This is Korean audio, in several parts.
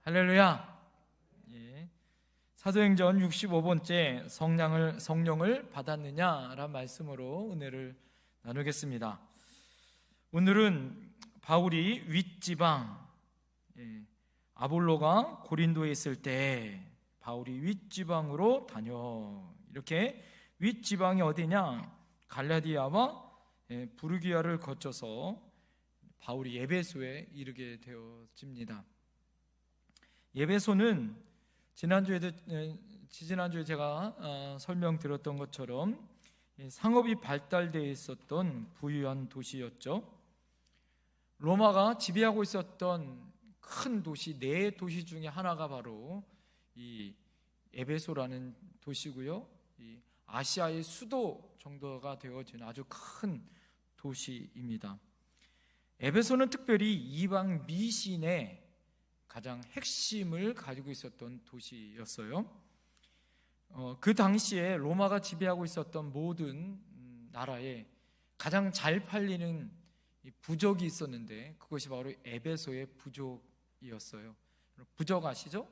할렐루야. 예. 사도행전 65번째 성령을 받았느냐라는 말씀으로 은혜를 나누겠습니다. 오늘은 바울이 윗지방, 아볼로가 고린도에 있을 때 바울이 윗지방으로 이렇게 윗지방이 어디냐? 갈라디아와 부르기아를 거쳐서 바울이 에베소에 이르게 되어집니다. 에베소는 지난주에 제가 설명드렸던 것처럼 상업이 발달되어 있었던 부유한 도시였죠. 로마가 지배하고 있었던 큰 도시, 네 도시 중에 하나가 바로 이 에베소라는 도시고요. 이 아시아의 수도 정도가 되어지는 아주 큰 도시입니다. 에베소는 특별히 이방 미신의 가장 핵심을 가지고 있었던 도시였어요. 그 당시에 로마가 지배하고 있었던 모든 나라에 가장 잘 팔리는 부적이 있었는데 그것이 바로 에베소의 부적이었어요. 부적 아시죠?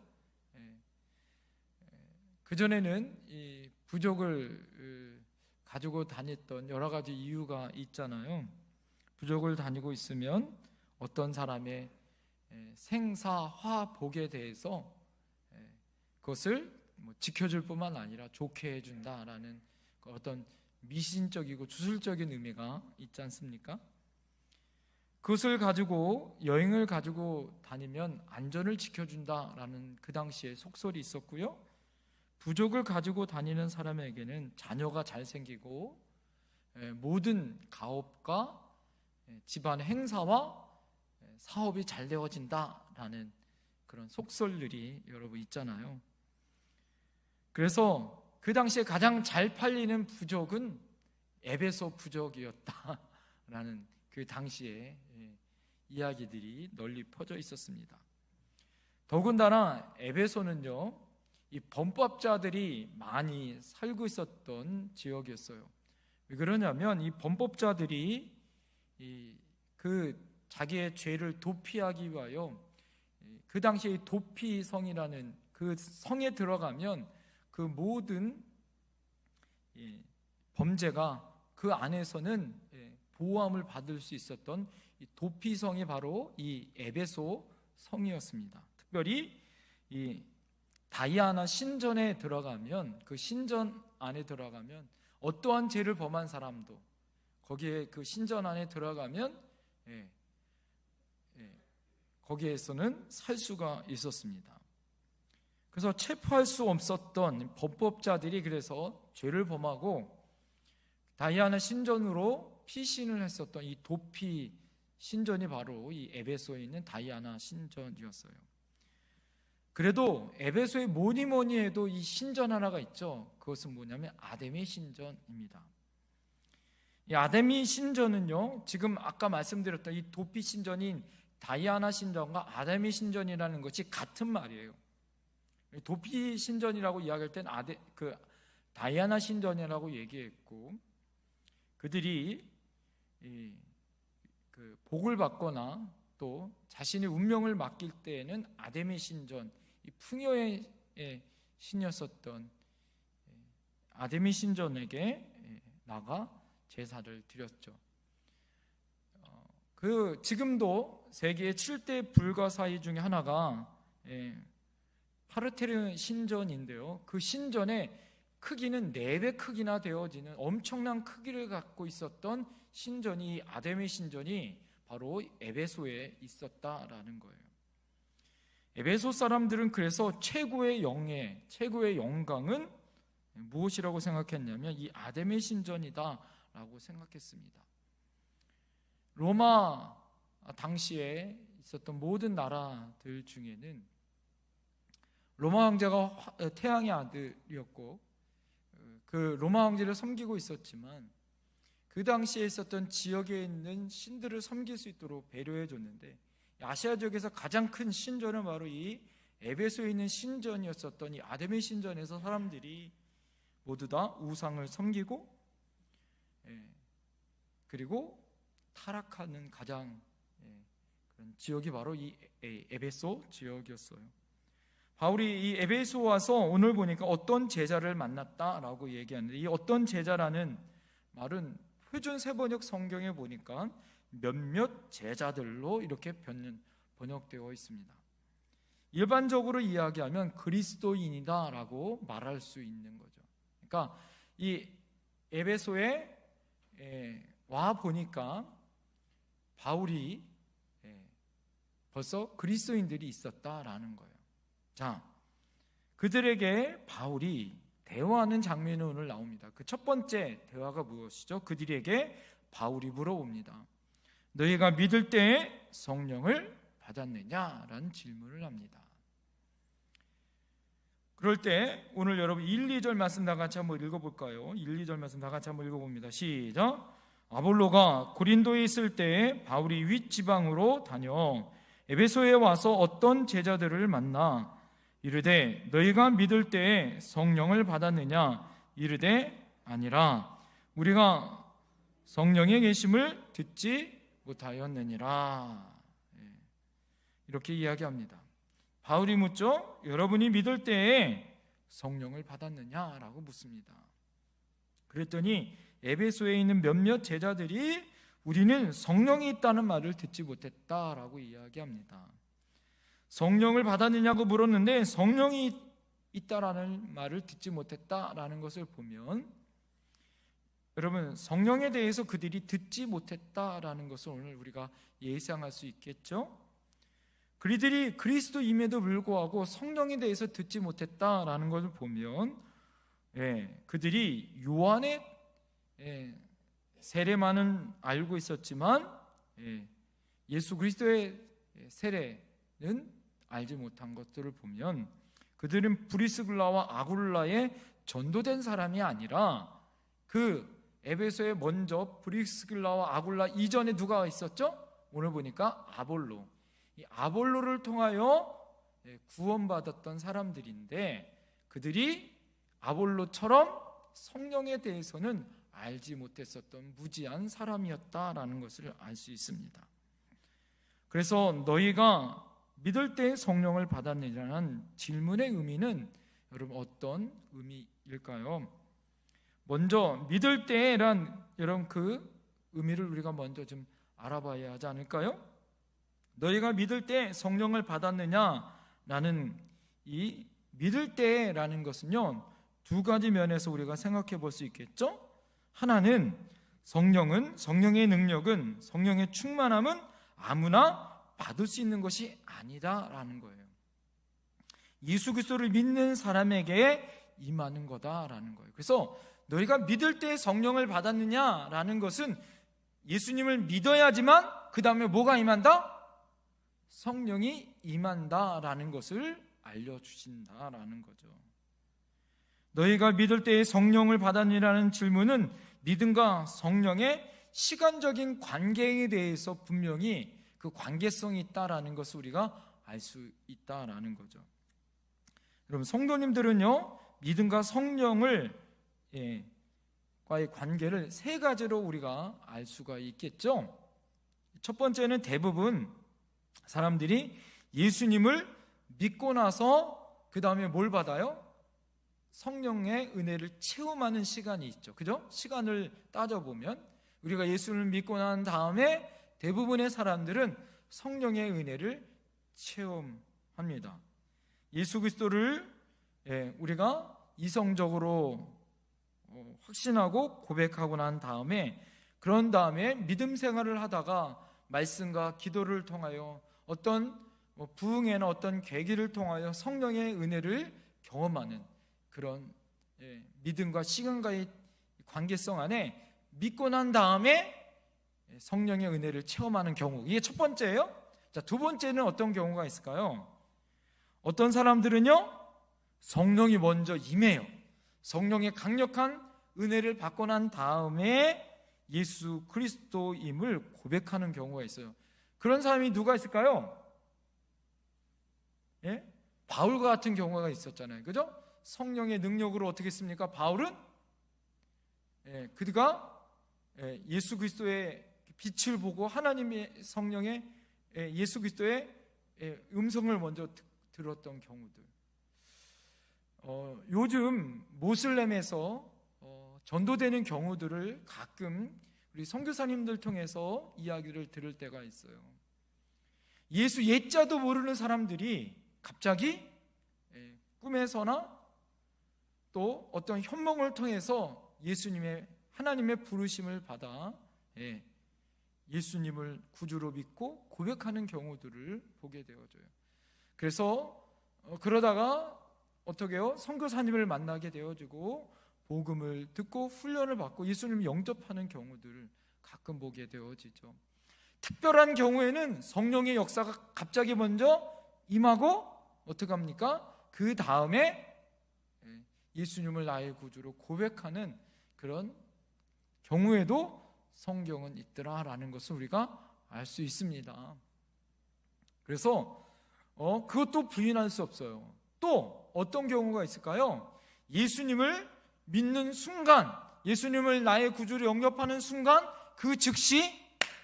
그전에는 이 부적을 가지고 다녔던 여러 가지 이유가 있잖아요. 부적을 다니고 있으면 어떤 사람의 생사화복에 대해서 그것을 지켜줄 뿐만 아니라 좋게 해준다라는 어떤 미신적이고 주술적인 의미가 있지 않습니까? 그것을 가지고 여행을 가지고 다니면 안전을 지켜준다라는 그 당시에 속설이 있었고요. 부족을 가지고 다니는 사람에게는 자녀가 잘 생기고 모든 가업과 집안 행사와 사업이 잘 되어진다라는 그런 속설들이 여러분 있잖아요. 그래서 그 당시에 가장 잘 팔리는 부적은 에베소 부적이었다라는 그 당시에 이야기들이 널리 퍼져 있었습니다. 더군다나 에베소는요, 이 범법자들이 많이 살고 있었던 지역이었어요. 왜 그러냐면 이 범법자들이 자기의 죄를 도피하기 위하여 그 당시에 도피성이라는 그 성에 들어가면 그 모든 범죄가 그 안에서는 보호함을 받을 수 있었던 이 도피성이 바로 이 에베소 성이었습니다. 특별히 이 다이아나 신전에 들어가면 그 신전 안에 들어가면 어떠한 죄를 범한 사람도 거기에 그 신전 안에 들어가면 거기에서는 살 수가 있었습니다. 그래서 체포할 수 없었던 범법자들이 그래서 죄를 범하고 다이아나 신전으로 피신을 했었던 이 도피 신전이 바로 이 에베소에 있는 다이아나 신전이었어요. 그래도 에베소에 뭐니 해도 이 신전 하나가 있죠. 그것은 뭐냐면 아데미 신전입니다. 이 아데미 신전은요, 지금 아까 말씀드렸던 이 도피 신전인 다이아나 신전과 아데미 신전이라는 것이 같은 말이에요. 도피 신전이라고 이야기할 땐 다이아나 신전이라고 얘기했고, 그들이 그 복을 받거나 또 자신의 운명을 맡길 때에는 아데미 신전, 이 풍요의 신이었었던 아데미 신전에게 나가 제사를 드렸죠. 지금도 세계의 7대 불가사의 중에 하나가 파르테르 신전인데요. 그 신전의 크기는 4배 크기나 되어지는 엄청난 크기를 갖고 있었던 신전이 아데미 신전이 바로 에베소에 있었다라는 거예요. 에베소 사람들은 그래서 최고의 영예, 최고의 영광은 무엇이라고 생각했냐면 이 아데미 신전이다라고 생각했습니다. 로마 당시에 있었던 모든 나라들 중에는 로마 황제가 태양의 아들이었고 그 로마 황제를 섬기고 있었지만 그 당시에 있었던 지역에 있는 신들을 섬길 수 있도록 배려해 줬는데 아시아 지역에서 가장 큰 신전은 바로 이 에베소에 있는 신전이었었던 이 아데미 신전에서 사람들이 모두 다 우상을 섬기고 그리고 타락하는 가장 그런 지역이 바로 이 에베소 지역이었어요. 바울이 이 에베소 와서 오늘 보니까 어떤 제자를 만났다라고 얘기하는데, 이 어떤 제자라는 말은 표준 세번역 성경에 보니까 몇몇 제자들로 이렇게 번역되어 있습니다. 일반적으로 이야기하면 그리스도인이다라고 말할 수 있는 거죠. 그러니까 이 에베소에 와 보니까 바울이 벌써 그리스도인들이 있었다라는 거예요. 자, 그들에게 바울이 대화하는 장면이 오늘 나옵니다. 그 첫 번째 대화가 무엇이죠? 그들에게 바울이 물어봅니다. 너희가 믿을 때에 성령을 받았느냐라는 질문을 합니다. 그럴 때 오늘 여러분 1, 2절 말씀 다 같이 한번 읽어볼까요? 1, 2절 말씀 다 같이 한번 읽어봅니다. 시작. 아볼로가 고린도에 있을 때에 바울이 윗지방으로 다녀 에베소에 와서 어떤 제자들을 만나 이르되 너희가 믿을 때에 성령을 받았느냐 이르되 아니라 우리가 성령의 계심을 듣지 못하였느니라. 이렇게 이야기합니다. 바울이 묻죠. 여러분이 믿을 때에 성령을 받았느냐라고 묻습니다. 그랬더니 에베소에 있는 몇몇 제자들이 우리는 성령이 있다는 말을 듣지 못했다라고 이야기합니다. 성령을 받았느냐고 물었는데 성령이 있다라는 말을 듣지 못했다라는 것을 보면, 여러분 성령에 대해서 그들이 듣지 못했다라는 것을 오늘 우리가 예상할 수 있겠죠. 그들이 그리스도임에도 불구하고 성령에 대해서 듣지 못했다라는 것을 보면, 그들이 요한의 세례만은 알고 있었지만 예수 그리스도의 세례는 알지 못한 것들을 보면, 그들은 브리스글라와 아굴라에 전도된 사람이 아니라 그 에베소에 먼저 브리스글라와 아굴라 이전에 누가 있었죠? 오늘 보니까 아볼로, 이 아볼로를 통하여 구원받았던 사람들인데, 그들이 아볼로처럼 성령에 대해서는 알지 못했었던 무지한 사람이었다라는 것을 알 수 있습니다. 그래서 너희가 믿을 때 성령을 받았느냐는 질문의 의미는 여러분 어떤 의미일까요? 먼저 믿을 때란 여러분 그 의미를 우리가 먼저 좀 알아봐야 하지 않을까요? 너희가 믿을 때 성령을 받았느냐라는 이 믿을 때라는 것은요, 두 가지 면에서 우리가 생각해 볼 수 있겠죠? 하나는 성령의 능력은, 성령의 충만함은 아무나 받을 수 있는 것이 아니다라는 거예요. 예수 그리스도를 믿는 사람에게 임하는 거다라는 거예요. 그래서 너희가 믿을 때 성령을 받았느냐라는 것은 예수님을 믿어야지만 그 다음에 뭐가 임한다? 성령이 임한다라는 것을 알려주신다라는 거죠. 너희가 믿을 때에 성령을 받았느냐는 질문은 믿음과 성령의 시간적인 관계에 대해서 분명히 그 관계성이 있다라는 것을 우리가 알 수 있다라는 거죠. 여러분 성도님들은요, 믿음과 성령을 과의 관계를 세 가지로 우리가 알 수가 있겠죠. 첫 번째는 대부분 사람들이 예수님을 믿고 나서 그 다음에 뭘 받아요? 성령의 은혜를 체험하는 시간이 있죠. 그죠? 시간을 따져보면 우리가 예수를 믿고 난 다음에 대부분의 사람들은 성령의 은혜를 체험합니다. 예수 그리스도를 우리가 이성적으로 확신하고 고백하고 난 다음에, 그런 다음에 믿음 생활을 하다가 말씀과 기도를 통하여 어떤 부흥회나 어떤 계기를 통하여 성령의 은혜를 경험하는 그런 믿음과 시간과의 관계성 안에 믿고 난 다음에 성령의 은혜를 체험하는 경우, 이게 첫 번째예요. 자, 두 번째는 어떤 경우가 있을까요? 어떤 사람들은요, 성령이 먼저 임해요. 성령의 강력한 은혜를 받고 난 다음에 예수 그리스도임을 고백하는 경우가 있어요. 그런 사람이 누가 있을까요? 바울과 같은 경우가 있었잖아요. 그죠? 성령의 능력으로 어떻게 했습니까? 바울은 그가 예수 그리스도의 빛을 보고 하나님의 성령의 예수 그리스도의 음성을 먼저 들었던 경우들, 요즘 모슬렘에서 전도되는 경우들을 가끔 우리 선교사님들 통해서 이야기를 들을 때가 있어요. 예수 옛자도 모르는 사람들이 갑자기 꿈에서나 또 어떤 현몽을 통해서 하나님의 부르심을 받아 예수님을 구주로 믿고 고백하는 경우들을 보게 되어져요. 그래서 그러다가 어떻게 해요? 선교사님을 만나게 되어지고 복음을 듣고 훈련을 받고 예수님을 영접하는 경우들을 가끔 보게 되어지죠. 특별한 경우에는 성령의 역사가 갑자기 먼저 임하고 어떻게 합니까? 그 다음에 예수님을 나의 구주로 고백하는 그런 경우에도 성경은 있더라라는 것을 우리가 알 수 있습니다. 그래서 그것도 부인할 수 없어요. 또 어떤 경우가 있을까요? 예수님을 믿는 순간, 예수님을 나의 구주로 영접하는 순간 그 즉시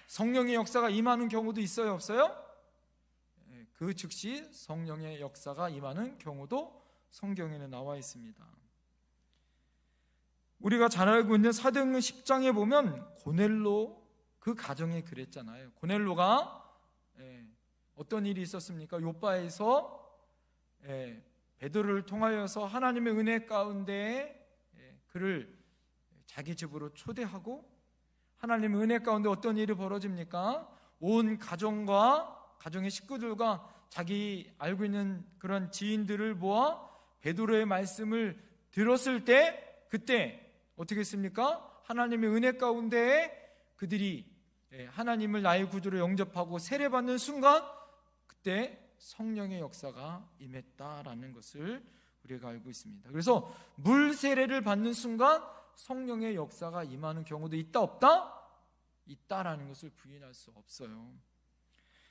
성령의 역사가 임하는 경우도 있어요, 없어요? 그 즉시 성령의 역사가 임하는 경우도 성경에는 나와 있습니다. 우리가 잘 알고 있는 사도행전 10장에 보면 고넬로 그 가정에 그랬잖아요. 고넬로가 어떤 일이 있었습니까? 요바에서 베드로를 통하여서 하나님의 은혜 가운데 그를 자기 집으로 초대하고 하나님의 은혜 가운데 어떤 일이 벌어집니까? 온 가정의 식구들과 자기 알고 있는 그런 지인들을 모아 베드로의 말씀을 들었을 때 그때 어떻게 했습니까? 하나님의 은혜 가운데 그들이 하나님을 나의 구주로 영접하고 세례받는 순간 그때 성령의 역사가 임했다라는 것을 우리가 알고 있습니다. 그래서 물 세례를 받는 순간 성령의 역사가 임하는 경우도 있다 없다? 있다라는 것을 부인할 수 없어요.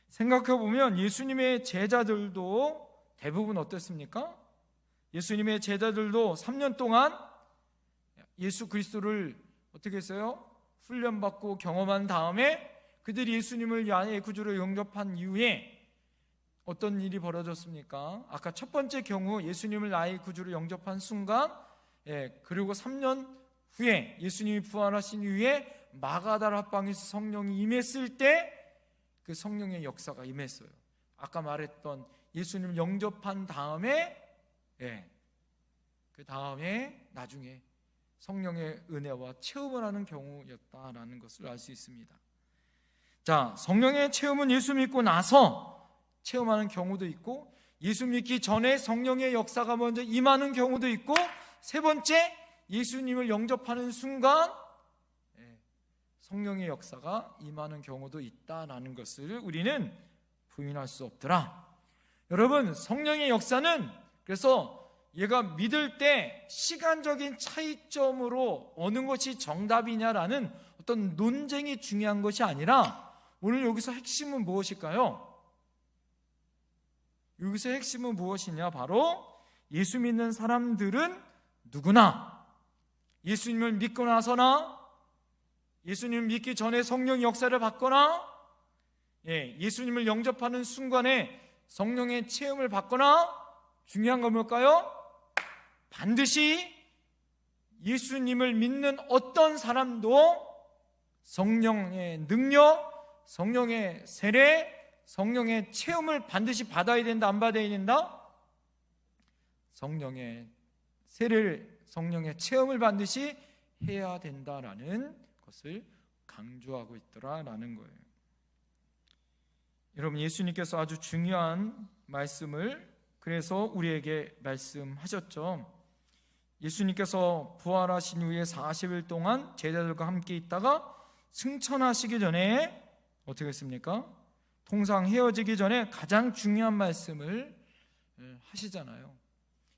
생각해보면 예수님의 제자들도 대부분 어떻습니까? 예수님의 제자들도 3년 동안 예수 그리스도를 어떻게 했어요? 훈련받고 경험한 다음에 그들이 예수님을 나의 구주로 영접한 이후에 어떤 일이 벌어졌습니까? 아까 첫 번째 경우 예수님을 나의 구주로 영접한 순간 그리고 3년 후에 예수님이 부활하신 이후에 마가다라 합방에서 성령이 임했을 때 그 성령의 역사가 임했어요. 아까 말했던 예수님을 영접한 다음에 그 다음에 나중에 성령의 은혜와 체험을 하는 경우였다라는 것을 알 수 있습니다. 자, 성령의 체험은 예수 믿고 나서 체험하는 경우도 있고 예수 믿기 전에 성령의 역사가 먼저 임하는 경우도 있고 세 번째 예수님을 영접하는 순간 성령의 역사가 임하는 경우도 있다라는 것을 우리는 부인할 수 없더라. 여러분, 성령의 역사는 그래서 얘가 믿을 때 시간적인 차이점으로 어느 것이 정답이냐라는 어떤 논쟁이 중요한 것이 아니라 오늘 여기서 핵심은 무엇일까요? 여기서 핵심은 무엇이냐? 바로 예수 믿는 사람들은 누구나 예수님을 믿고 나서나 예수님을 믿기 전에 성령 역사를 받거나 예수님을 영접하는 순간에 성령의 체험을 받거나 중요한 건 뭘까요? 반드시 예수님을 믿는 어떤 사람도 성령의 능력, 성령의 세례, 성령의 체험을 반드시 받아야 된다, 안 받아야 된다? 성령의 세례를, 성령의 체험을 반드시 해야 된다라는 것을 강조하고 있더라라는 거예요. 여러분, 예수님께서 아주 중요한 말씀을 그래서 우리에게 말씀하셨죠. 예수님께서 부활하신 후에 40일 동안 제자들과 함께 있다가 승천하시기 전에 어떻게 했습니까? 통상 헤어지기 전에 가장 중요한 말씀을 하시잖아요.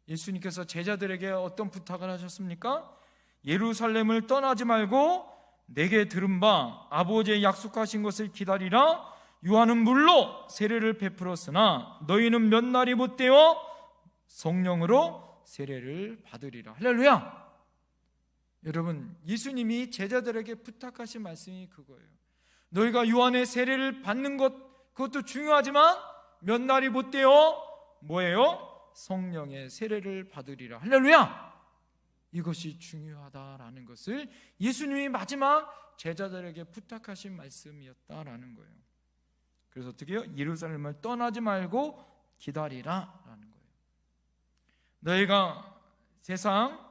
예수님께서 제자들에게 어떤 부탁을 하셨습니까? 예루살렘을 떠나지 말고 내게 들은 바 아버지의 약속하신 것을 기다리라. 요한은 물로 세례를 베풀었으나 너희는 몇 날이 못되어 성령으로 세례를 받으리라. 할렐루야. 여러분, 예수님이 제자들에게 부탁하신 말씀이 그거예요. 너희가 요한의 세례를 받는 것, 그것도 중요하지만 몇 날이 못되어 뭐예요? 성령의 세례를 받으리라. 할렐루야! 이것이 중요하다라는 것을 예수님이 마지막 제자들에게 부탁하신 말씀이었다라는 거예요. 그래서 어떻게 해요? 예루살렘을 떠나지 말고 기다리라 라는 거예요. 너희가 세상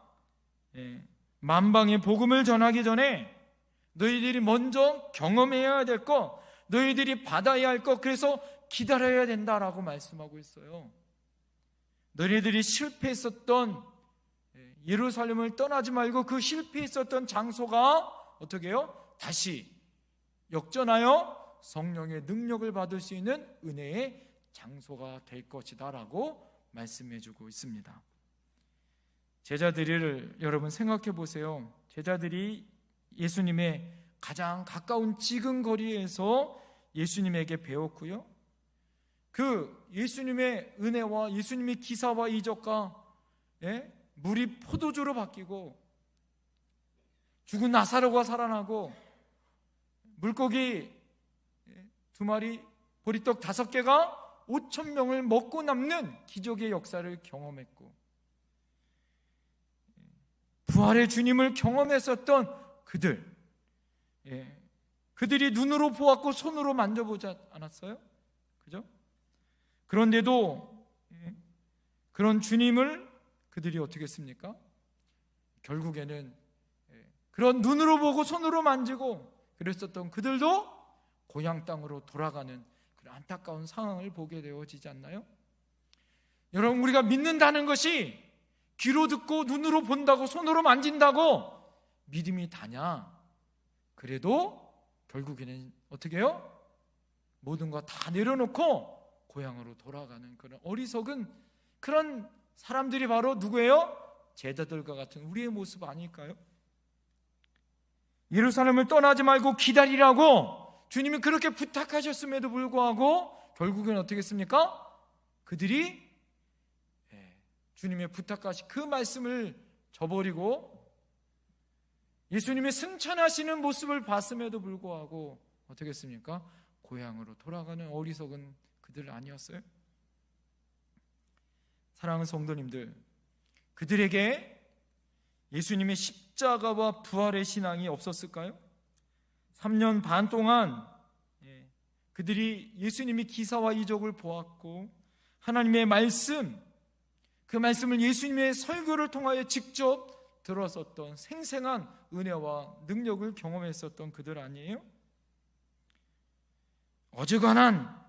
만방의 복음을 전하기 전에 너희들이 먼저 경험해야 될 것, 너희들이 받아야 할 것, 그래서 기다려야 된다라고 말씀하고 있어요. 너희들이 실패했었던 예루살렘을 떠나지 말고 그 실패했었던 장소가 어떻게 해요? 다시 역전하여 성령의 능력을 받을 수 있는 은혜의 장소가 될 것이다 라고 말씀해주고 있습니다. 제자들을 여러분 생각해 보세요. 제자들이 예수님의 가장 가까운 지근거리에서 예수님에게 배웠고요, 그 예수님의 은혜와 예수님의 기사와 이적과 물이 포도주로 바뀌고 죽은 나사로가 살아나고 물고기 2마리 보리떡 5개가 5,000명을 먹고 남는 기적의 역사를 경험했고, 부활의 주님을 경험했었던 그들이 눈으로 보았고 손으로 만져보지 않았어요? 그죠? 그런데도 그런 주님을 그들이 어떻게 했습니까? 결국에는 그런 눈으로 보고 손으로 만지고 그랬었던 그들도 고향 땅으로 돌아가는 그런 안타까운 상황을 보게 되어지지 않나요? 여러분, 우리가 믿는다는 것이 귀로 듣고 눈으로 본다고 손으로 만진다고 믿음이 다냐? 그래도 결국에는 어떻게 해요? 모든 거 다 내려놓고 고향으로 돌아가는 그런 어리석은 그런 사람들이 바로 누구예요? 제자들과 같은 우리의 모습 아닐까요? 예루살렘을 떠나지 말고 기다리라고 주님이 그렇게 부탁하셨음에도 불구하고 결국엔 어떻게 했습니까? 그들이 주님의 부탁하신 그 말씀을 저버리고 예수님의 승천하시는 모습을 봤음에도 불구하고 어떻게 했습니까? 고향으로 돌아가는 어리석은 그들 아니었어요? 사랑하는 성도님들, 그들에게 예수님의 십자가와 부활의 신앙이 없었을까요? 3년 반 동안 그들이 예수님의 기사와 이적을 보았고 하나님의 말씀, 그 말씀을 예수님의 설교를 통하여 직접 들었었던 생생한 은혜와 능력을 경험했었던 그들 아니에요? 어지간한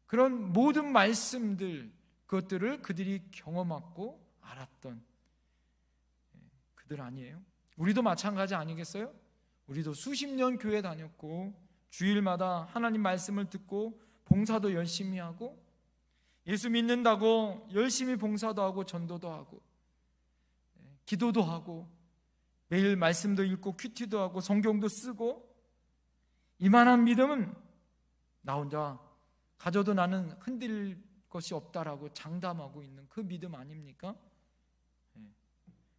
그런 모든 말씀들, 그것들을 그들이 경험하고 알았던 그들 아니에요? 우리도 마찬가지 아니겠어요? 우리도 수십 년 교회 다녔고 주일마다 하나님 말씀을 듣고 봉사도 열심히 하고 예수 믿는다고 열심히 봉사도 하고 전도도 하고 기도도 하고 매일 말씀도 읽고 큐티도 하고 성경도 쓰고, 이만한 믿음은 나 혼자 가져도 나는 흔들릴 것이 없다라고 장담하고 있는 그 믿음 아닙니까?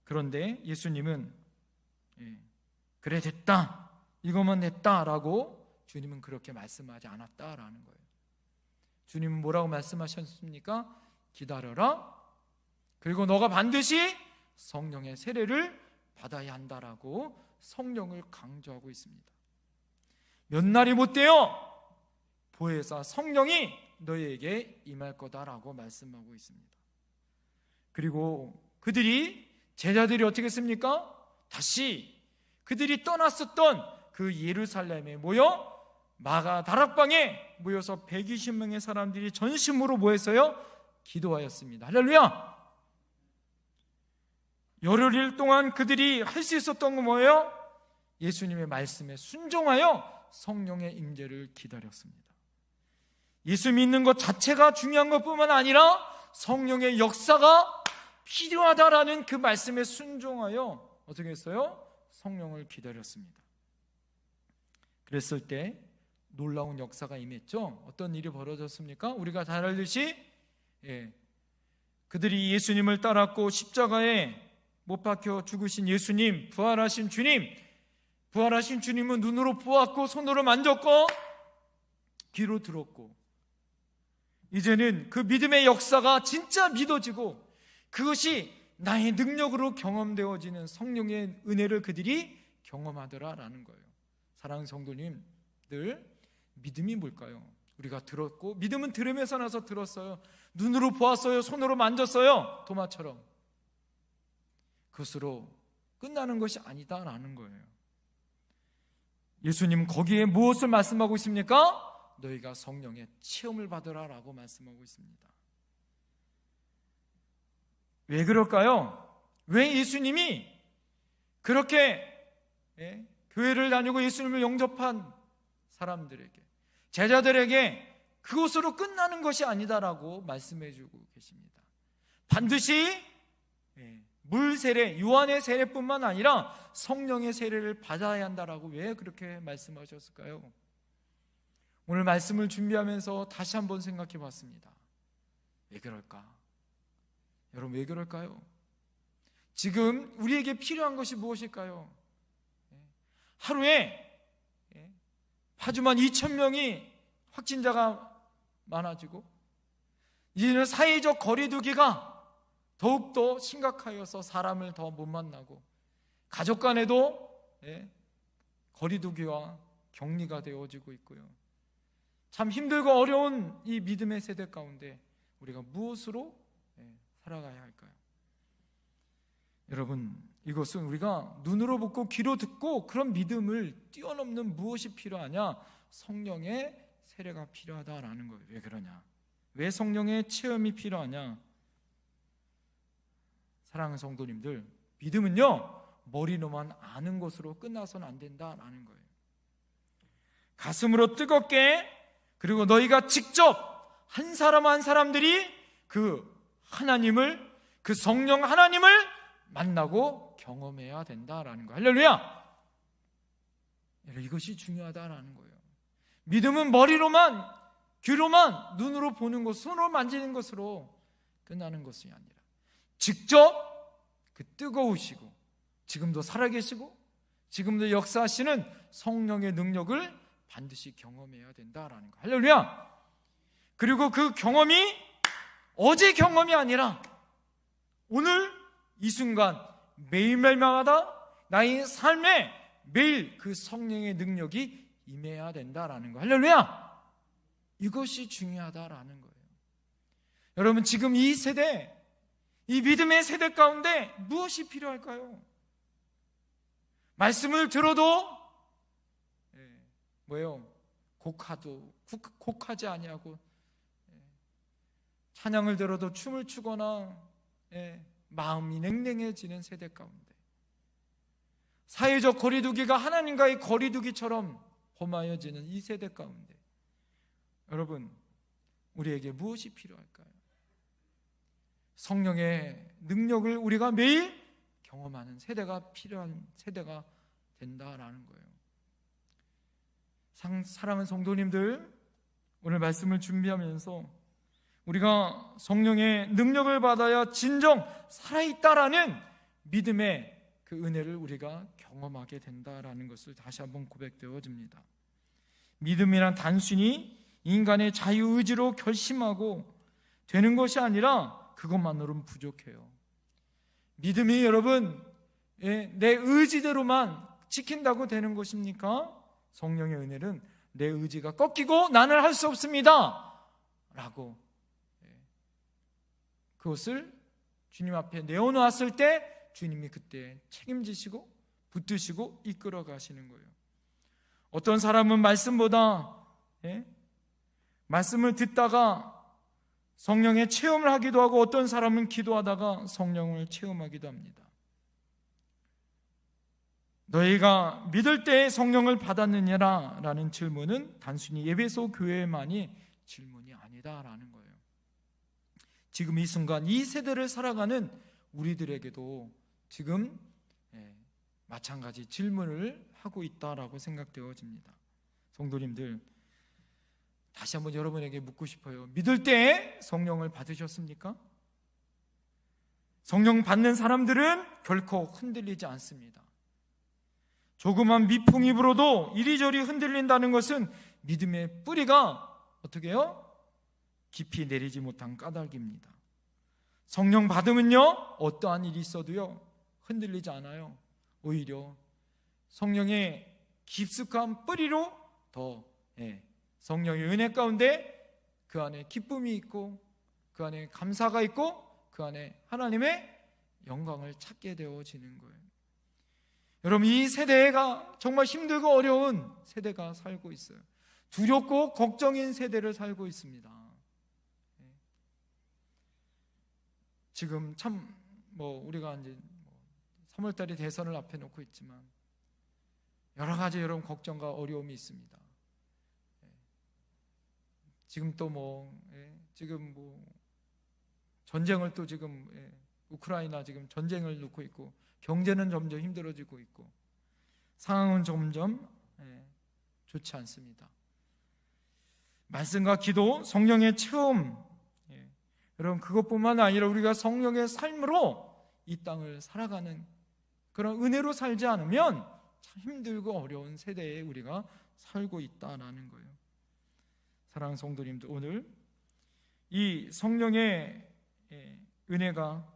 그런데 예수님은 그래 됐다, 이거만 됐다라고 주님은 그렇게 말씀하지 않았다라는 거예요. 주님은 뭐라고 말씀하셨습니까? 기다려라, 그리고 너가 반드시 성령의 세례를 받아야 한다라고 성령을 강조하고 있습니다. 몇 날이 못 되어 보혜사 성령이 너희에게 임할 거다라고 말씀하고 있습니다. 그리고 제자들이 어떻게 했습니까? 다시 그들이 떠났었던 그 예루살렘에 모여 마가 다락방에 모여서 120명의 사람들이 전심으로 모였어요. 기도하였습니다. 할렐루야! 열흘 동안 그들이 할 수 있었던 건 뭐예요? 예수님의 말씀에 순종하여 성령의 임재를 기다렸습니다. 예수 믿는 것 자체가 중요한 것뿐만 아니라 성령의 역사가 필요하다라는 그 말씀에 순종하여 어떻게 했어요? 성령을 기다렸습니다. 그랬을 때 놀라운 역사가 임했죠. 어떤 일이 벌어졌습니까? 우리가 잘 알듯이 그들이 예수님을 따랐고 십자가에 못 박혀 죽으신 예수님, 부활하신 주님은 눈으로 보았고 손으로 만졌고 귀로 들었고 이제는 그 믿음의 역사가 진짜 믿어지고 그것이 나의 능력으로 경험되어지는 성령의 은혜를 그들이 경험하더라라는 거예요. 사랑하는 성도님들, 믿음이 뭘까요? 우리가 들었고, 믿음은 들으면서 나서 들었어요. 눈으로 보았어요. 손으로 만졌어요. 도마처럼. 그것으로 끝나는 것이 아니다라는 거예요. 예수님 거기에 무엇을 말씀하고 있습니까? 너희가 성령의 체험을 받으라라고 말씀하고 있습니다. 왜 그럴까요? 왜 예수님이 그렇게 교회를 다니고 예수님을 영접한 사람들에게, 제자들에게 그것으로 끝나는 것이 아니다라고 말씀해 주고 계십니다. 반드시 물 세례, 요한의 세례뿐만 아니라 성령의 세례를 받아야 한다라고 왜 그렇게 말씀하셨을까요? 오늘 말씀을 준비하면서 다시 한번 생각해 봤습니다. 왜 그럴까? 여러분, 왜 그럴까요? 지금 우리에게 필요한 것이 무엇일까요? 하루에 파주만 2,000명이 확진자가 많아지고 이제는 사회적 거리두기가 더욱더 심각하여서 사람을 더 못 만나고 가족 간에도 거리두기와 격리가 되어지고 있고요. 참 힘들고 어려운 이 믿음의 세대 가운데 우리가 무엇으로 살아가야 할까요? 여러분, 이것은 우리가 눈으로 보고 귀로 듣고 그런 믿음을 뛰어넘는 무엇이 필요하냐? 성령의 세례가 필요하다라는 거예요. 왜 그러냐? 왜 성령의 체험이 필요하냐? 사랑하는 성도님들, 믿음은요 머리로만 아는 것으로 끝나서는 안 된다라는 거예요. 가슴으로 뜨겁게, 그리고 너희가 직접 한 사람 한 사람들이 그 하나님을, 그 성령 하나님을 만나고 경험해야 된다라는 거예요. 할렐루야! 이것이 중요하다라는 거예요. 믿음은 머리로만, 귀로만, 눈으로 보는 것, 손으로 만지는 것으로 끝나는 것이 아니라 직접 그 뜨거우시고 지금도 살아계시고 지금도 역사하시는 성령의 능력을 반드시 경험해야 된다라는 거. 할렐루야! 그리고 그 경험이 어제 경험이 아니라 오늘 이 순간 매일매일마다 나의 삶에 매일 그 성령의 능력이 임해야 된다라는 거. 할렐루야! 이것이 중요하다라는 거예요. 여러분, 지금 이 세대, 이 믿음의 세대 가운데 무엇이 필요할까요? 말씀을 들어도 뭐예요? 곡하지 아니하고 찬양을 들어도 춤을 추거나 마음이 냉랭해지는 세대 가운데, 사회적 거리두기가 하나님과의 거리두기처럼 험하여지는 이 세대 가운데 여러분, 우리에게 무엇이 필요할까요? 성령의 능력을 우리가 매일 경험하는 세대가 필요한 세대가 된다라는 거예요. 사랑하는 성도님들, 오늘 말씀을 준비하면서 우리가 성령의 능력을 받아야 진정 살아있다라는 믿음의 그 은혜를 우리가 경험하게 된다라는 것을 다시 한번 고백되어집니다. 믿음이란 단순히 인간의 자유의지로 결심하고 되는 것이 아니라 그것만으로는 부족해요. 믿음이 여러분 내 의지대로만 지킨다고 되는 것입니까? 성령의 은혜는 내 의지가 꺾이고 나는 할 수 없습니다 라고 그것을 주님 앞에 내어놓았을 때 주님이 그때 책임지시고 붙드시고 이끌어 가시는 거예요. 어떤 사람은 말씀보다 말씀을 듣다가 성령의 체험을 하기도 하고, 어떤 사람은 기도하다가 성령을 체험하기도 합니다. 너희가 믿을 때에 성령을 받았느냐라는 질문은 단순히 에베소 교회만이 질문이 아니다라는 거예요. 지금 이 순간 이 세대를 살아가는 우리들에게도 지금 마찬가지 질문을 하고 있다라고 생각되어집니다. 성도님들, 다시 한번 여러분에게 묻고 싶어요. 믿을 때에 성령을 받으셨습니까? 성령 받는 사람들은 결코 흔들리지 않습니다. 조그만 미풍이 불어도 이리저리 흔들린다는 것은 믿음의 뿌리가 어떻게 해요? 깊이 내리지 못한 까닭입니다. 성령 받으면요, 어떠한 일이 있어도요 흔들리지 않아요. 오히려 성령의 깊숙한 뿌리로 더 성령의 은혜 가운데 그 안에 기쁨이 있고, 그 안에 감사가 있고, 그 안에 하나님의 영광을 찾게 되어지는 거예요. 여러분, 이 세대가 정말 힘들고 어려운 세대가 살고 있어요. 두렵고 걱정인 세대를 살고 있습니다. 지금 참 우리가 이제 3월달에 대선을 앞에 놓고 있지만 여러 가지 여러분 걱정과 어려움이 있습니다. 지금 또 지금 전쟁을 또 지금 우크라이나 지금 전쟁을 놓고 있고, 경제는 점점 힘들어지고 있고, 상황은 점점 좋지 않습니다. 말씀과 기도, 성령의 체험, 여러분 그것뿐만 아니라 우리가 성령의 삶으로 이 땅을 살아가는 그런 은혜로 살지 않으면 참 힘들고 어려운 세대에 우리가 살고 있다라는 거예요. 사랑하는 성도님들, 오늘 이 성령의 은혜가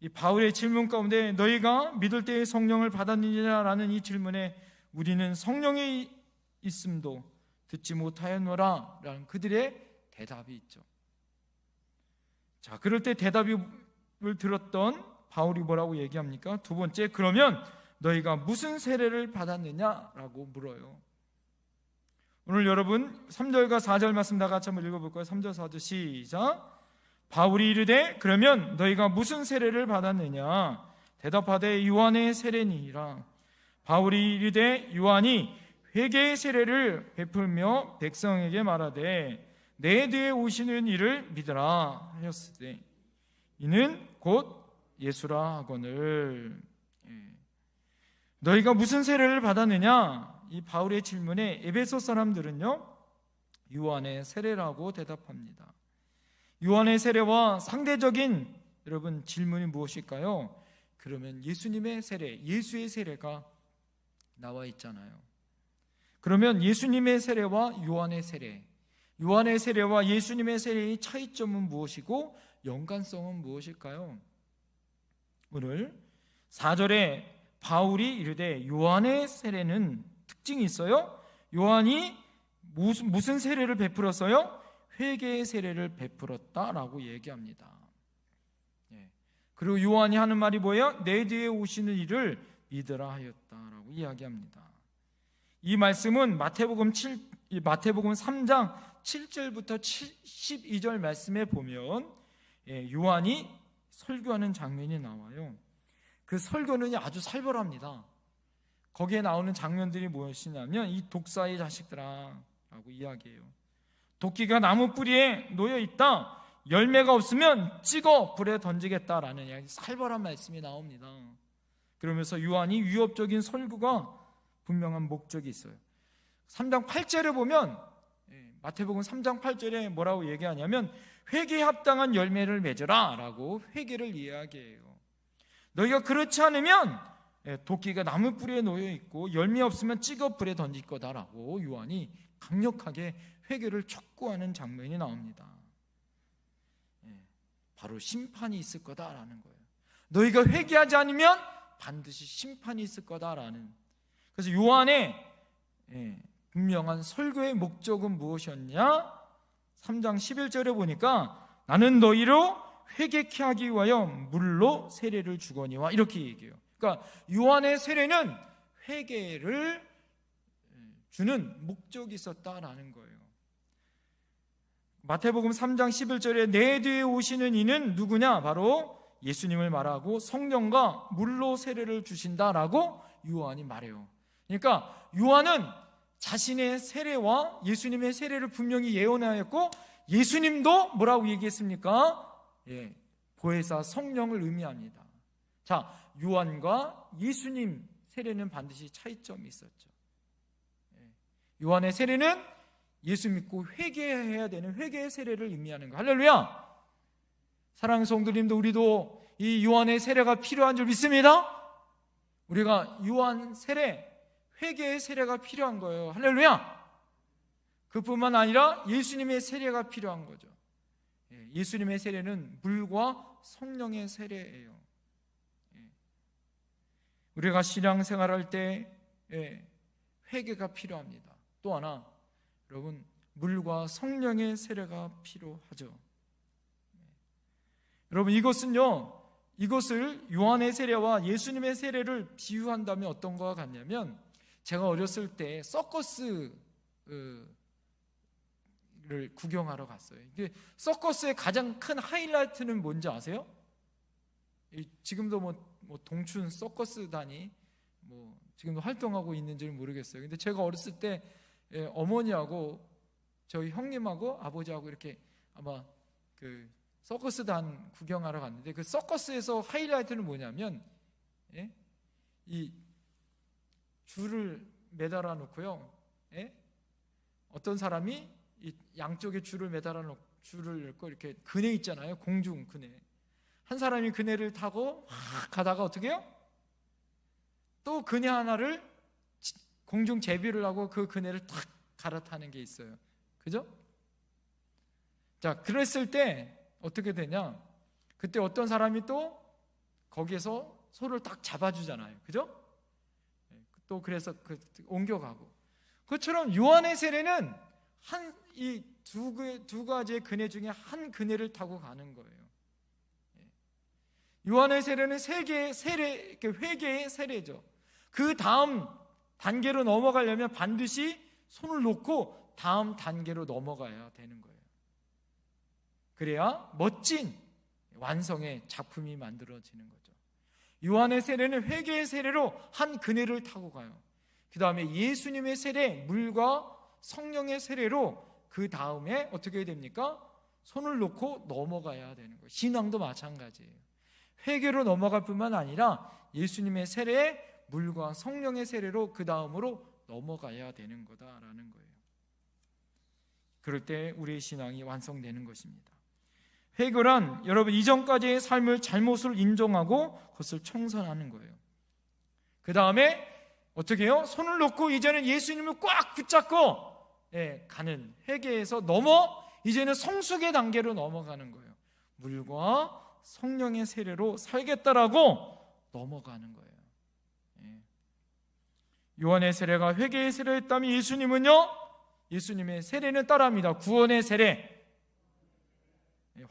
이 바울의 질문 가운데 너희가 믿을 때에 성령을 받았느냐라는 이 질문에 우리는 성령이 있음도 듣지 못하였노라 라는 그들의 대답이 있죠. 자, 그럴 때 대답을 들었던 바울이 뭐라고 얘기합니까? 두 번째, 그러면 너희가 무슨 세례를 받았느냐라고 물어요. 오늘 여러분 3절과 4절 말씀 다 같이 한번 읽어볼까요? 3절 4절 시작. 바울이 이르되 그러면 너희가 무슨 세례를 받았느냐? 대답하되 요한의 세례니라. 바울이 이르되 요한이 회개의 세례를 베풀며 백성에게 말하되 내 뒤에 오시는 이를 믿으라 하였으되 이는 곧 예수라 하거늘. 너희가 무슨 세례를 받았느냐? 이 바울의 질문에 에베소 사람들은요 요한의 세례라고 대답합니다. 요한의 세례와 상대적인 여러분 질문이 무엇일까요? 그러면 예수님의 세례, 예수의 세례가 나와 있잖아요. 그러면 예수님의 세례와 요한의 세례, 요한의 세례와 예수님의 세례의 차이점은 무엇이고 연관성은 무엇일까요? 오늘 4절에 바울이 이르되 요한의 세례는 특징이 있어요. 요한이 무슨 세례를 베풀었어요? 회개의 세례를 베풀었다라고 얘기합니다. 그리고 요한이 하는 말이 뭐예요? 내 뒤에 오시는 이를 믿으라 하였다라고 이야기합니다. 이 말씀은 마태복음 3장 7절부터 12절 말씀에 보면 요한이 설교하는 장면이 나와요. 그 설교는 아주 살벌합니다. 거기에 나오는 장면들이 무엇이냐면 이 독사의 자식들아 라고 이야기해요. 도끼가 나무 뿌리에 놓여 있다. 열매가 없으면 찍어 불에 던지겠다라는 이야기, 살벌한 말씀이 나옵니다. 그러면서 요한이 위협적인 설교가 분명한 목적이 있어요. 3장 8절에 보면 마태복음 3장 8절에 뭐라고 얘기하냐면 회개에 합당한 열매를 맺으라 라고 회개를 이야기해요. 너희가 그렇지 않으면 도끼가 나무 뿌리에 놓여 있고 열매 없으면 찍어 불에 던질 거다라고 요한이 강력하게 회개를 촉구하는 장면이 나옵니다. 바로 심판이 있을 거다라는 거예요. 너희가 회개하지 않으면 반드시 심판이 있을 거다라는. 그래서 요한의 분명한 설교의 목적은 무엇이었냐? 3장 11절에 보니까 나는 너희로 회개케 하기 위하여 물로 세례를 주거니와 이렇게 얘기해요. 그러니까 요한의 세례는 회개를 주는 목적이 있었다라는 거예요. 마태복음 3장 11절에 내 뒤에 오시는 이는 누구냐? 바로 예수님을 말하고 성령과 물로 세례를 주신다라고 요한이 말해요. 그러니까 요한은 자신의 세례와 예수님의 세례를 분명히 예언하였고 예수님도 뭐라고 얘기했습니까? 보혜사 성령을 의미합니다. 자, 요한과 예수님 세례는 반드시 차이점이 있었죠. 요한의 세례는 예수 믿고 회개해야 되는 회개의 세례를 의미하는 거. 할렐루야! 사랑하는 성도님도 우리도 이 요한의 세례가 필요한 줄 믿습니다. 우리가 요한 세례, 회개의 세례가 필요한 거예요. 할렐루야! 그뿐만 아니라 예수님의 세례가 필요한 거죠. 예수님의 세례는 물과 성령의 세례예요. 우리가 신앙생활할 때 회개가 필요합니다. 또 하나, 여러분, 물과 성령의 세례가 필요하죠. 여러분, 이것을 요한의 세례와 예수님의 세례를 비유한다면 어떤 거와 같냐면, 제가 어렸을 때 서커스를 구경하러 갔어요. 이게 서커스의 가장 큰 하이라이트는 뭔지 아세요? 지금도 뭐 동춘 서커스단이 지금도 활동하고 있는지는 모르겠어요. 근데 제가 어렸을 때 어머니하고 저희 형님하고 아버지하고 이렇게 아마 그 서커스단 구경하러 갔는데, 그 서커스에서 하이라이트는 뭐냐면 이 줄을 매달아 놓고요, 어떤 사람이 이 양쪽에 줄을 매달아 놓고 줄을 넣고 이렇게 그네 있잖아요, 공중 그네. 한 사람이 그네를 타고 확 가다가 어떻게 해요? 또 그네 하나를 공중 제비를 하고 그 그네를 탁 갈아타는 게 있어요. 그죠? 자, 그랬을 때 어떻게 되냐? 그때 어떤 사람이 또 거기에서 소를 딱 잡아주잖아요. 그죠? 또 그래서 옮겨가고. 그처럼 요한의 세례는 이 두 가지의 그네 중에 한 그네를 타고 가는 거예요. 요한의 세례는 세 개의 세례, 회개의 세례죠. 그 다음 단계로 넘어가려면 반드시 손을 놓고 다음 단계로 넘어가야 되는 거예요. 그래야 멋진 완성의 작품이 만들어지는 거죠. 요한의 세례는 회개의 세례로 한 그네를 타고 가요. 그 다음에 예수님의 세례, 물과 성령의 세례로 그 다음에 어떻게 해야 됩니까? 손을 놓고 넘어가야 되는 거예요. 신앙도 마찬가지예요. 회개로 넘어갈 뿐만 아니라 예수님의 세례, 물과 성령의 세례로 그 다음으로 넘어가야 되는 거다라는 거예요. 그럴 때 우리의 신앙이 완성되는 것입니다. 회개란 여러분 이전까지의 삶을 잘못을 인정하고 그것을 청산하는 거예요. 그 다음에 어떻게 해요? 손을 놓고 이제는 예수님을 꽉 붙잡고 가는 회개에서 이제는 성숙의 단계로 넘어가는 거예요. 물과 성령의 세례로 살겠다라고 넘어가는 거예요. 요한의 세례가 회개의 세례였다면 예수님의 세례는 따라합니다. 구원의 세례,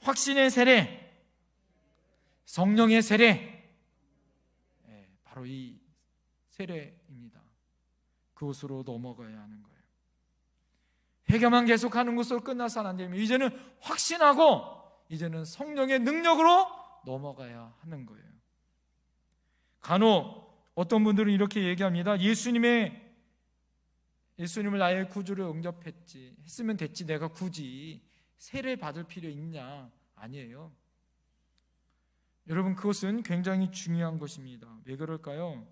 확신의 세례, 성령의 세례, 바로 이 세례입니다. 그곳으로 넘어가야 하는 거예요. 회개만 계속하는 것으로 끝나서는 안 됩니다. 이제는 확신하고 이제는 성령의 능력으로 넘어가야 하는 거예요. 간혹 어떤 분들은 이렇게 얘기합니다. 예수님을 나의 구주로 했으면 됐지 내가 굳이 세례 받을 필요 있냐? 아니에요. 여러분, 그것은 굉장히 중요한 것입니다. 왜 그럴까요?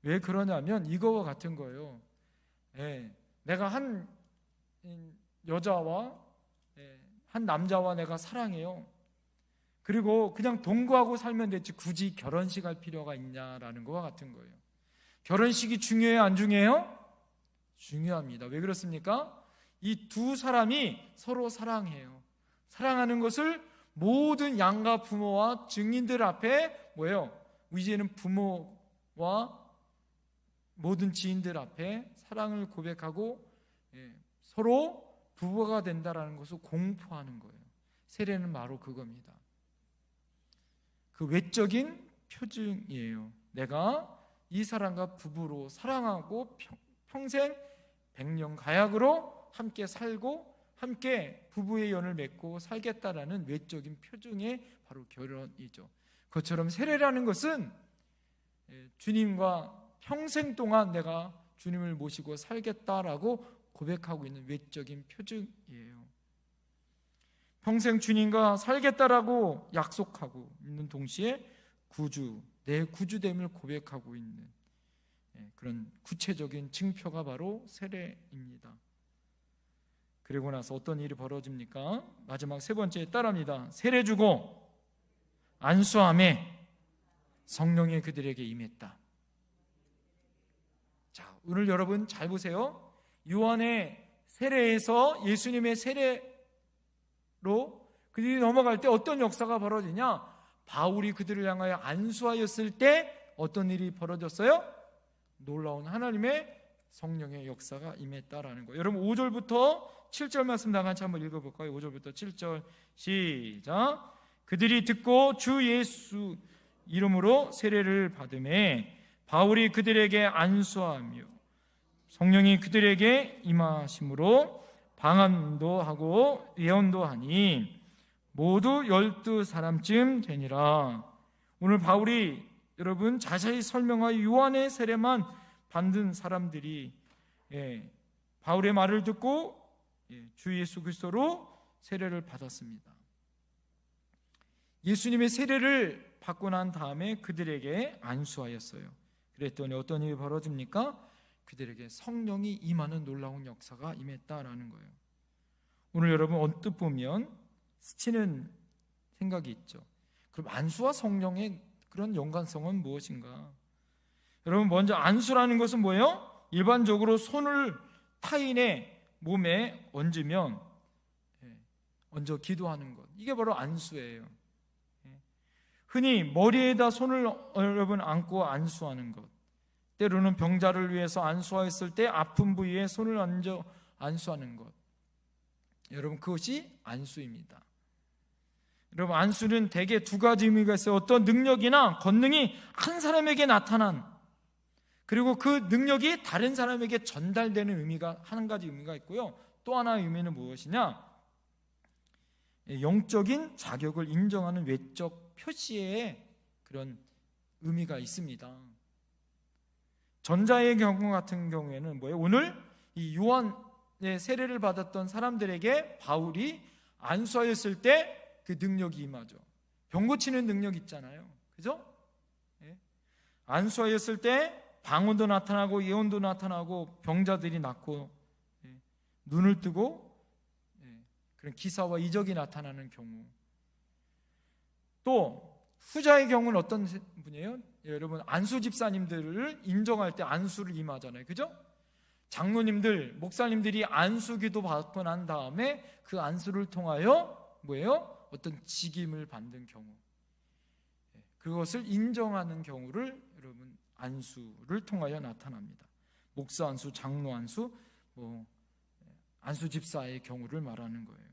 왜 그러냐면 이거와 같은 거예요. 내가 한 여자와 한 남자와 내가 사랑해요. 그리고 그냥 동거하고 살면 됐지 굳이 결혼식 할 필요가 있냐라는 거와 같은 거예요. 결혼식이 중요해요? 안 중요해요? 중요합니다. 왜 그렇습니까? 이 두 사람이 서로 사랑해요. 사랑하는 것을 모든 양가 부모와 증인들 앞에 이제는 부모와 모든 지인들 앞에 사랑을 고백하고 서로 부부가 된다라는 것을 공포하는 거예요. 세례는 바로 그겁니다. 그 외적인 표징이에요. 내가 이 사람과 부부로 사랑하고 평생 백년가약으로 함께 살고 함께 부부의 연을 맺고 살겠다라는 외적인 표징의 바로 결혼이죠. 그것처럼 세례라는 것은 주님과 평생 동안 내가 주님을 모시고 살겠다라고 고백하고 있는 외적인 표징이에요. 평생 주님과 살겠다라고 약속하고 있는 동시에 내 구주됨을 고백하고 있는 그런 구체적인 증표가 바로 세례입니다. 그리고 나서 어떤 일이 벌어집니까? 마지막 세 번째 따라합니다. 세례 주고 안수함에 성령이 그들에게 임했다. 자, 오늘 여러분 잘 보세요. 요한의 세례에서 예수님의 세례 그들이 넘어갈 때 어떤 역사가 벌어지냐? 바울이 그들을 향하여 안수하였을 때 어떤 일이 벌어졌어요? 놀라운 하나님의 성령의 역사가 임했다라는 거예요. 여러분 5절부터 7절 말씀 다 같이 한번 읽어볼까요? 5절부터 7절 시작. 그들이 듣고 주 예수 이름으로 세례를 받음에 바울이 그들에게 안수하며 성령이 그들에게 임하심으로 방언도 하고 예언도 하니 모두 12사람쯤 되니라. 오늘 바울이 여러분 자세히 설명하여 요한의 세례만 받은 사람들이 바울의 말을 듣고 주 예수 그리스도로 세례를 받았습니다. 예수님의 세례를 받고 난 다음에 그들에게 안수하였어요. 그랬더니 어떤 일이 벌어집니까? 그들에게 성령이 임하는 놀라운 역사가 임했다라는 거예요. 오늘 여러분 언뜻 보면 스치는 생각이 있죠. 그럼 안수와 성령의 그런 연관성은 무엇인가? 여러분 먼저 안수라는 것은 뭐예요? 일반적으로 손을 타인의 몸에 얹으면 얹어 기도하는 것, 이게 바로 안수예요. 흔히 머리에다 손을 여러분 얹고 안수하는 것, 때로는 병자를 위해서 안수하였을 때 아픈 부위에 손을 얹어 안수하는 것, 여러분 그것이 안수입니다. 여러분 안수는 대개 두 가지 의미가 있어요. 어떤 능력이나 권능이 한 사람에게 나타난, 그리고 그 능력이 다른 사람에게 전달되는 의미가 한 가지 의미가 있고요. 또 하나의 의미는 무엇이냐? 영적인 자격을 인정하는 외적 표시의 그런 의미가 있습니다. 전자의 경우 같은 경우에는 뭐예요? 오늘 이 요한의 세례를 받았던 사람들에게 바울이 안수하였을 때 그 능력이 임하죠. 병 고치는 능력 있잖아요. 그죠? 안수하였을 때 방언도 나타나고 예언도 나타나고 병자들이 낫고 눈을 뜨고 그런 기사와 이적이 나타나는 경우. 또 후자의 경우는 어떤 분이에요? 여러분 안수 집사님들을 인정할 때 안수를 임하잖아요. 그죠? 장로님들, 목사님들이 안수기도 받고 난 다음에 그 안수를 통하여 뭐예요? 어떤 직임을 받는 경우, 그것을 인정하는 경우를 여러분 안수를 통하여 나타납니다. 목사 안수, 장로 안수, 안수 집사의 경우를 말하는 거예요.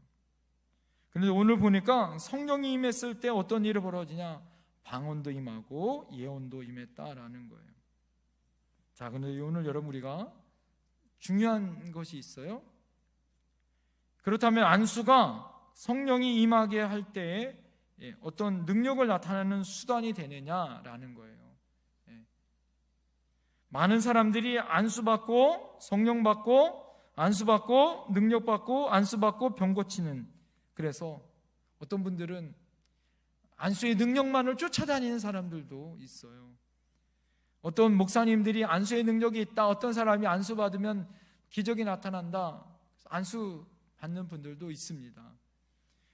그런데 오늘 보니까 성령이 임했을 때 어떤 일이 벌어지냐? 방언도 임하고 예언도 임했다라는 거예요. 자, 그런데 오늘 여러분 우리가 중요한 것이 있어요. 그렇다면 안수가 성령이 임하게 할 때에 어떤 능력을 나타내는 수단이 되느냐라는 거예요. 많은 사람들이 안수받고 성령받고 안수받고 능력받고 안수받고 병 고치는, 그래서 어떤 분들은 안수의 능력만을 쫓아다니는 사람들도 있어요. 어떤 목사님들이 안수의 능력이 있다, 어떤 사람이 안수받으면 기적이 나타난다, 안수 받는 분들도 있습니다.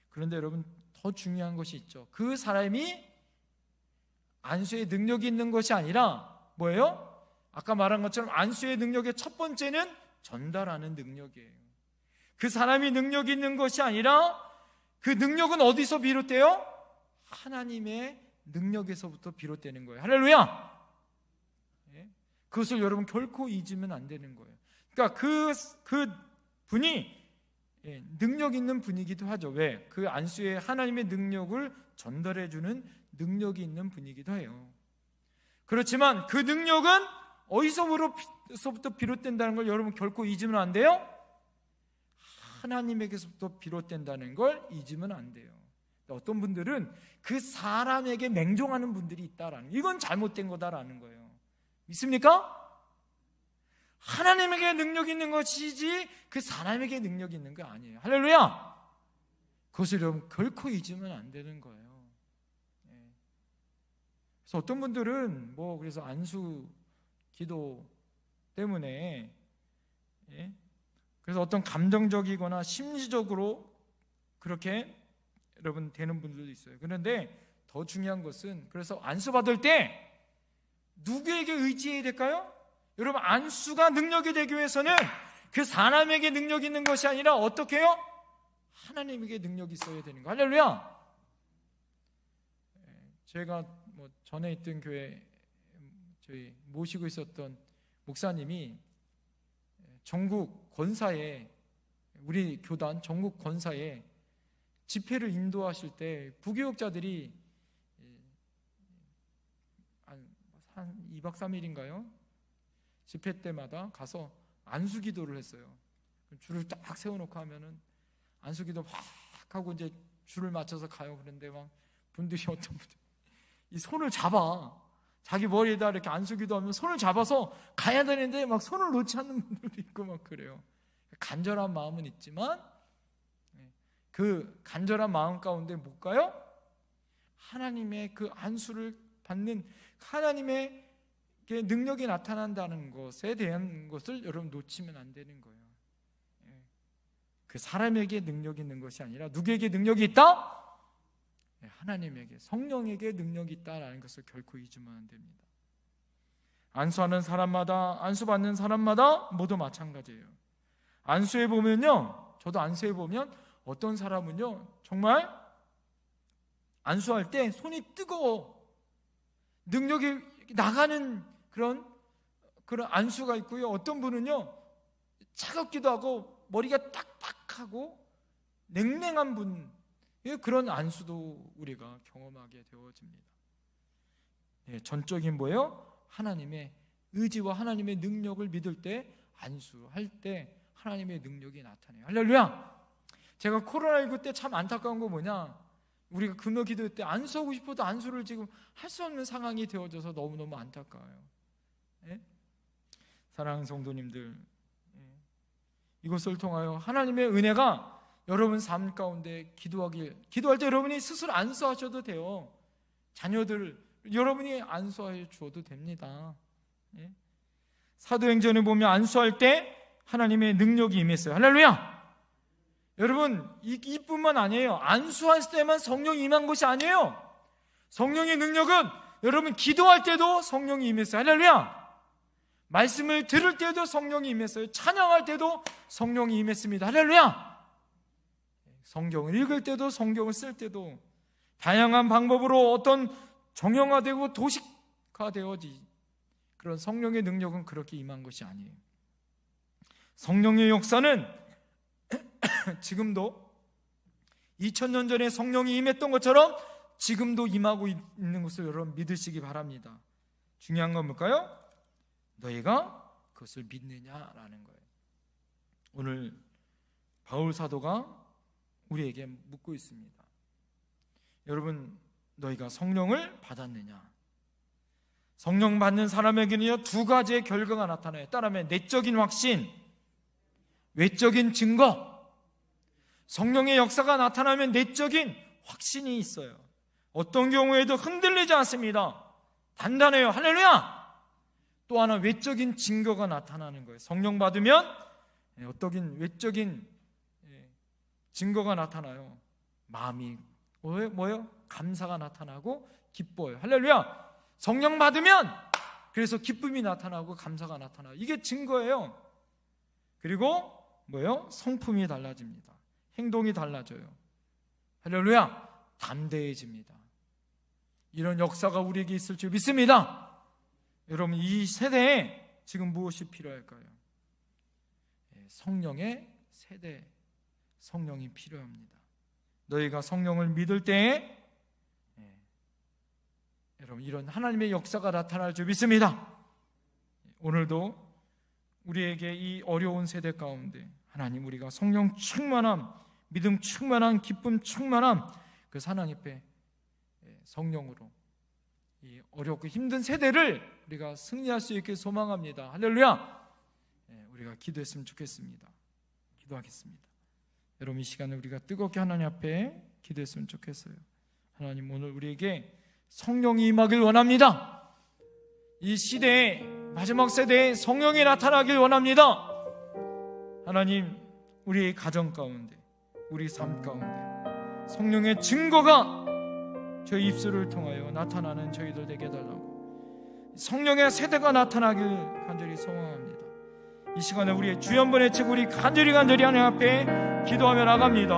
그런데 여러분 더 중요한 것이 있죠. 그 사람이 안수의 능력이 있는 것이 아니라 뭐예요? 아까 말한 것처럼 안수의 능력의 첫 번째는 전달하는 능력이에요. 그 사람이 능력이 있는 것이 아니라 그 능력은 어디서 비롯돼요? 하나님의 능력에서부터 비롯되는 거예요. 할렐루야! 그것을 여러분 결코 잊으면 안 되는 거예요. 그러니까 그 분이 능력 있는 분이기도 하죠. 왜? 그 안수에 하나님의 능력을 전달해주는 능력이 있는 분이기도 해요. 그렇지만 그 능력은 어디서부터 비롯된다는 걸 여러분 결코 잊으면 안 돼요. 하나님에게서부터 비롯된다는 걸 잊으면 안 돼요. 어떤 분들은 그 사람에게 맹종하는 분들이 있다라는, 이건 잘못된 거다라는 거예요. 믿습니까? 하나님에게 능력이 있는 것이지 그 사람에게 능력이 있는 거 아니에요. 할렐루야! 그것을 여러분 결코 잊으면 안 되는 거예요. 그래서 어떤 분들은 그래서 안수 기도 때문에 그래서 어떤 감정적이거나 심리적으로 그렇게 여러분 되는 분들도 있어요. 그런데 더 중요한 것은, 그래서 안수 받을 때 누구에게 의지해야 될까요? 여러분 안수가 능력이 되기 위해서는 그 사람에게 능력이 있는 것이 아니라 어떻게 해요? 하나님에게 능력이 있어야 되는 거. 할렐루야. 제가 전에 있던 교회 저희 모시고 있었던 목사님이 전국 권사에, 우리 교단 전국 권사에 집회를 인도하실 때 부교육자들이 한 2박 3일인가요? 집회 때마다 가서 안수기도를 했어요. 줄을 딱 세워놓고 하면은 안수기도 막 하고 이제 줄을 맞춰서 가요. 그런데 막 분들이, 어떤 분들 이 손을 잡아, 자기 머리에다 이렇게 안수기도 하면 손을 잡아서 가야 되는데 막 손을 놓지 않는 분들도 있고 막 그래요. 간절한 마음은 있지만 그 간절한 마음 가운데 못 가요? 하나님의 그 안수를 받는 하나님의 능력이 나타난다는 것에 대한 것을 여러분 놓치면 안 되는 거예요. 그 사람에게 능력이 있는 것이 아니라 누구에게 능력이 있다? 하나님에게, 성령에게 능력이 있다라는 것을 결코 잊으면 안 됩니다. 안수하는 사람마다, 안수받는 사람마다 모두 마찬가지예요. 안수해 보면요, 저도 안수해 보면 어떤 사람은요 정말 안수할 때 손이 뜨거워, 능력이 나가는 그런 안수가 있고요. 어떤 분은요 차갑기도 하고 머리가 딱딱하고 냉랭한 분, 그런 안수도 우리가 경험하게 되어집니다. 전적인 뭐예요? 하나님의 의지와 하나님의 능력을 믿을 때, 안수할 때 하나님의 능력이 나타나요. 할렐루야. 제가 코로나19 때 참 안타까운 거 뭐냐, 우리가 금요 기도 때 안수하고 싶어도 안수를 지금 할 수 없는 상황이 되어져서 너무너무 안타까워요. 사랑하는 성도님들, 이것을 통하여 하나님의 은혜가 여러분 삶 가운데 기도할 때 여러분이 스스로 안수하셔도 돼요. 자녀들 여러분이 안수해 주어도 됩니다. 사도행전에 보면 안수할 때 하나님의 능력이 임했어요. 할렐루야. 여러분 이뿐만 아니에요. 안수할 때만 성령이 임한 것이 아니에요. 성령의 능력은 여러분 기도할 때도 성령이 임했어요. 할렐루야. 말씀을 들을 때도 성령이 임했어요. 찬양할 때도 성령이 임했습니다. 할렐루야. 성경을 읽을 때도, 성경을 쓸 때도 다양한 방법으로 어떤 정형화되고 도식화되어지, 그런 성령의 능력은 그렇게 임한 것이 아니에요. 성령의 역사는 지금도 2000년 전에 성령이 임했던 것처럼 지금도 임하고 있는 것을 여러분 믿으시기 바랍니다. 중요한 건 뭘까요? 너희가 그것을 믿느냐라는 거예요. 오늘 바울 사도가 우리에게 묻고 있습니다. 여러분, 너희가 성령을 받았느냐? 성령 받는 사람에게는요 두 가지의 결과가 나타나요. 따라하면 내적인 확신, 외적인 증거. 성령의 역사가 나타나면 내적인 확신이 있어요. 어떤 경우에도 흔들리지 않습니다. 단단해요. 할렐루야. 또 하나 외적인 증거가 나타나는 거예요. 성령 받으면 어떤 외적인 증거가 나타나요. 마음이 뭐예요? 감사가 나타나고 기뻐요. 할렐루야. 성령 받으면 그래서 기쁨이 나타나고 감사가 나타나요. 이게 증거예요. 그리고 뭐예요? 성품이 달라집니다. 행동이 달라져요. 할렐루야. 담대해집니다. 이런 역사가 우리에게 있을 줄 믿습니다. 여러분, 이 세대에 지금 무엇이 필요할까요? 성령의 세대, 성령이 필요합니다. 너희가 성령을 믿을 때에 여러분 이런 하나님의 역사가 나타날 줄 믿습니다. 오늘도 우리에게 이 어려운 세대 가운데 하나님, 우리가 성령 충만함, 믿음 충만함, 기쁨 충만함, 그 하나님 앞에 성령으로 이 어렵고 힘든 세대를 우리가 승리할 수 있게 소망합니다. 할렐루야. 우리가 기도했으면 좋겠습니다. 기도하겠습니다. 여러분, 이 시간에 우리가 뜨겁게 하나님 앞에 기도했으면 좋겠어요. 하나님, 오늘 우리에게 성령이 임하길 원합니다. 이 시대에, 마지막 세대에 성령이 나타나길 원합니다. 하나님, 우리의 가정 가운데, 우리 삶 가운데 성령의 증거가 저희 입술을 통하여 나타나는 저희들 되게 해달라고, 성령의 세대가 나타나길 간절히 소망합니다. 이 시간에 우리의 주연번의 책 우리 간절히 하나님 앞에 기도하며 나갑니다.